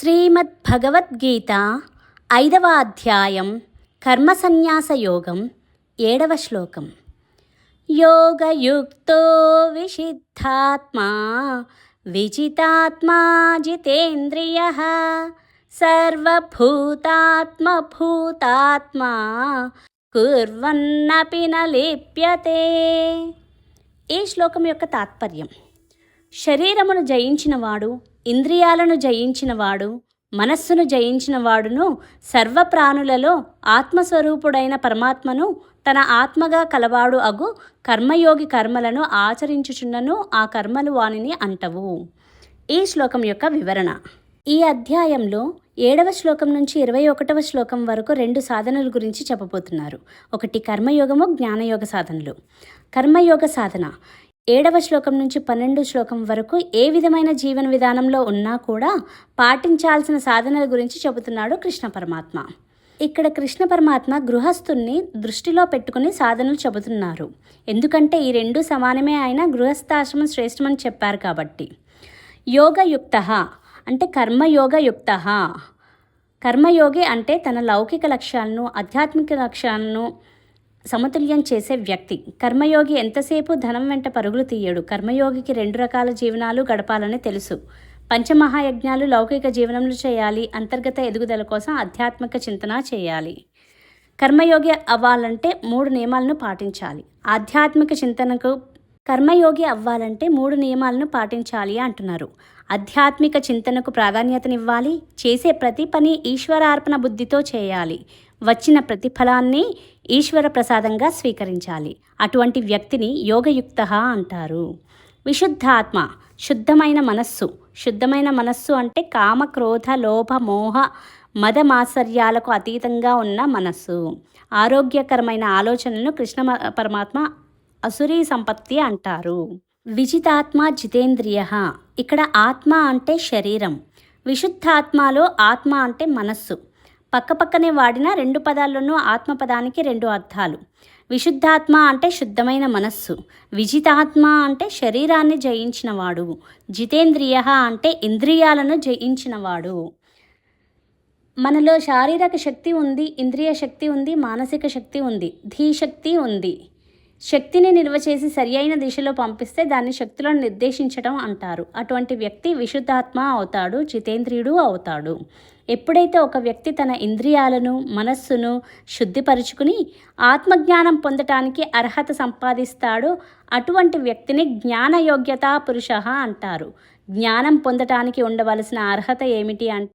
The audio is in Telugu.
శ్రీమద్భగవద్గీత 5వ అధ్యాయం కర్మసన్యాస యోగం 7వ శ్లోకం. యోగయుక్తో విశిద్ధాత్మా విజితాత్మా జితేంద్రియః సర్వభూతాత్మభూతాత్మా కుర్వన్నపి న లిప్యతే. ఈ శ్లోకం యొక్క తాత్పర్యం: శరీరమును జయించినవాడు, ఇంద్రియాలను జయించినవాడు, మనస్సును జయించినవాడును సర్వప్రాణులలో ఆత్మస్వరూపుడైన పరమాత్మను తన ఆత్మగా కలవాడు అగు కర్మయోగి కర్మలను ఆచరించుచున్నను ఆ కర్మలు వానిని అంటవు. ఈ శ్లోకం యొక్క వివరణ. ఈ అధ్యాయంలో 7వ శ్లోకం నుంచి 21వ శ్లోకం వరకు 2 సాధనల గురించి చెప్పబోతున్నారు. ఒకటి కర్మయోగము, జ్ఞానయోగ సాధనలు. కర్మయోగ సాధన 7వ శ్లోకం నుంచి 12వ శ్లోకం వరకు ఏ విధమైన జీవన విధానంలో ఉన్నా కూడా పాటించాల్సిన సాధనల గురించి చెబుతున్నాడు కృష్ణ పరమాత్మ. ఇక్కడ కృష్ణ పరమాత్మ గృహస్థుల్ని దృష్టిలో పెట్టుకుని సాధనలు చెబుతున్నారు. ఎందుకంటే ఈ 2 సమానమే, ఆయన గృహస్థాశ్రమం శ్రేష్టమని చెప్పారు కాబట్టి. యోగయుక్త అంటే కర్మయోగయుక్త. కర్మయోగి అంటే తన లౌకిక లక్ష్యాలను, ఆధ్యాత్మిక లక్ష్యాలను సమతుల్యం చేసే వ్యక్తి. కర్మయోగి ఎంతసేపు ధనం వెంట పరుగులు తీయడు. కర్మయోగికి 2 రకాల జీవనాలు గడపాలని తెలుసు. పంచమహాయజ్ఞాలు లౌకిక జీవనంలో చేయాలి, అంతర్గత ఎదుగుదల కోసం ఆధ్యాత్మిక చింతన చేయాలి. కర్మయోగి అవ్వాలంటే 3 నియమాలను పాటించాలి. ఆధ్యాత్మిక చింతనకు కర్మయోగి అవ్వాలంటే 3 నియమాలను పాటించాలి అంటున్నారు. ఆధ్యాత్మిక చింతనకు ప్రాధాన్యతనివ్వాలి. చేసే ప్రతి పని ఈశ్వరార్పణ బుద్ధితో చేయాలి. వచ్చిన ప్రతిఫలాన్ని ఈశ్వర ప్రసాదంగా స్వీకరించాలి. అటువంటి వ్యక్తిని యోగయుక్త అంటారు. విశుద్ధాత్మ శుద్ధమైన మనస్సు. శుద్ధమైన మనస్సు అంటే కామ, క్రోధ, లోభ, మోహ, మద మాత్సర్యాలకు అతీతంగా ఉన్న మనస్సు. ఆరోగ్యకరమైన ఆలోచనలను కృష్ణ పరమాత్మ అసురీ సంపత్తి అంటారు. విజితాత్మ జితేంద్రియ. ఇక్కడ ఆత్మ అంటే శరీరం, విశుద్ధాత్మలో ఆత్మ అంటే మనస్సు. పక్కపక్కనే వాడిన 2 పదాల్లోనూ ఆత్మపదానికి 2 అర్థాలు. విశుద్ధాత్మ అంటే శుద్ధమైన మనస్సు, విజితాత్మ అంటే శరీరాన్ని జయించినవాడు, జితేంద్రియ అంటే ఇంద్రియాలను జయించినవాడు. మనలో శారీరక శక్తి ఉంది, ఇంద్రియ శక్తి ఉంది, మానసిక శక్తి ఉంది, ధీశక్తి ఉంది. శక్తిని నిల్వ చేసి సరి అయిన దిశలో పంపిస్తే దాన్ని శక్తులను నిర్దేశించడం అంటారు. అటువంటి వ్యక్తి విశుద్ధాత్మ అవుతాడు, జితేంద్రియుడు అవుతాడు. ఎప్పుడైతే ఒక వ్యక్తి తన ఇంద్రియాలను, మనస్సును శుద్ధిపరుచుకుని ఆత్మజ్ఞానం పొందటానికి అర్హత సంపాదిస్తాడో అటువంటి వ్యక్తిని జ్ఞానయోగ్యతా పురుష అంటారు. జ్ఞానం పొందటానికి ఉండవలసిన అర్హత ఏమిటి అంటే